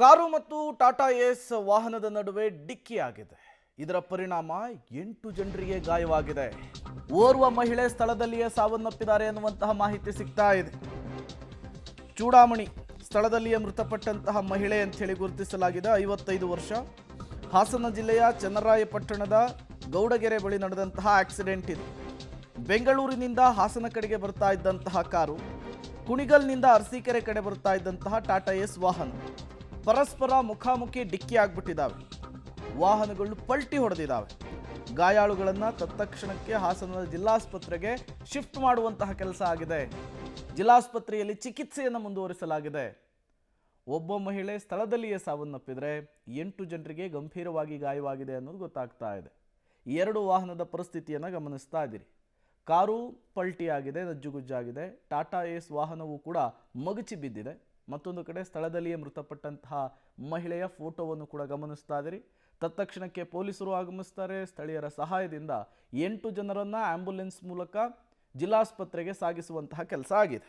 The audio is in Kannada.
ಕಾರು ಮತ್ತು ಟಾಟಾ ಏಸ್ ವಾಹನದ ನಡುವೆ ಡಿಕ್ಕಿಯಾಗಿದೆ. ಇದರ ಪರಿಣಾಮ 8 ಜನರಿಗೆ ಗಾಯವಾಗಿದೆ. ಓರ್ವ ಮಹಿಳೆ ಸ್ಥಳದಲ್ಲಿಯೇ ಸಾವನ್ನಪ್ಪಿದ್ದಾರೆ ಎನ್ನುವಂತಹ ಮಾಹಿತಿ ಸಿಗ್ತಾ ಇದೆ. ಚೂಡಾಮಣಿ ಸ್ಥಳದಲ್ಲಿಯೇ ಮೃತಪಟ್ಟಂತಹ ಮಹಿಳೆ ಅಂತ ಹೇಳಿ ಗುರುತಿಸಲಾಗಿದೆ. 55 ವರ್ಷ. ಹಾಸನ ಜಿಲ್ಲೆಯ ಚನ್ನರಾಯಪಟ್ಟಣದ ಗೌಡಗೆರೆ ಬಳಿ ನಡೆದಂತಹ ಆಕ್ಸಿಡೆಂಟ್ ಇದು. ಬೆಂಗಳೂರಿನಿಂದ ಹಾಸನ ಕಡೆಗೆ ಬರ್ತಾ ಇದ್ದಂತಹ ಕಾರು, ಕುಣಿಗಲ್ನಿಂದ ಅರಸೀಕೆರೆ ಕಡೆ ಬರ್ತಾ ಇದ್ದಂತಹ ಟಾಟಾ ಏಸ್ ವಾಹನ ಪರಸ್ಪರ ಮುಖಾಮುಖಿ ಡಿಕ್ಕಿ ಆಗ್ಬಿಟ್ಟಿದ್ದಾವೆ. ವಾಹನಗಳು ಪಲ್ಟಿ ಹೊಡೆದಿದ್ದಾವೆ. ಗಾಯಾಳುಗಳನ್ನು ತತ್ಕ್ಷಣಕ್ಕೆ ಹಾಸನದ ಜಿಲ್ಲಾಸ್ಪತ್ರೆಗೆ ಶಿಫ್ಟ್ ಮಾಡುವಂತಹ ಕೆಲಸ ಆಗಿದೆ. ಜಿಲ್ಲಾಸ್ಪತ್ರೆಯಲ್ಲಿ ಚಿಕಿತ್ಸೆಯನ್ನು ಮುಂದುವರಿಸಲಾಗಿದೆ. ಒಬ್ಬ ಮಹಿಳೆ ಸ್ಥಳದಲ್ಲಿಯೇ ಸಾವನ್ನಪ್ಪಿದರೆ 8 ಜನರಿಗೆ ಗಂಭೀರವಾಗಿ ಗಾಯವಾಗಿದೆ ಅನ್ನೋದು ಗೊತ್ತಾಗ್ತಾ ಇದೆ. ಈ ಎರಡು ವಾಹನದ ಪರಿಸ್ಥಿತಿಯನ್ನು ಗಮನಿಸ್ತಾ ಇದ್ದೀರಿ. ಕಾರು ಪಲ್ಟಿಯಾಗಿದೆ, ನಜ್ಜುಗುಜ್ಜಾಗಿದೆ. ಟಾಟಾ ಏಸ್ ವಾಹನವೂ ಕೂಡ ಮಗುಚಿ ಬಿದ್ದಿದೆ. ಮತ್ತೊಂದು ಕಡೆ ಸ್ಥಳದಲ್ಲಿಯೇ ಮೃತಪಟ್ಟಂತಹ ಮಹಿಳೆಯ ಫೋಟೋವನ್ನು ಕೂಡ ಗಮನಿಸ್ತಾ ಇದ್ದೀರಿ. ತತ್ಕ್ಷಣಕ್ಕೆ ಪೊಲೀಸರು ಆಗಮಿಸ್ತಾರೆ. ಸ್ಥಳೀಯರ ಸಹಾಯದಿಂದ 8 ಜನರನ್ನು ಆಂಬ್ಯುಲೆನ್ಸ್ ಮೂಲಕ ಜಿಲ್ಲಾಸ್ಪತ್ರೆಗೆ ಸಾಗಿಸುವಂತಹ ಕೆಲಸ ಆಗಿದೆ.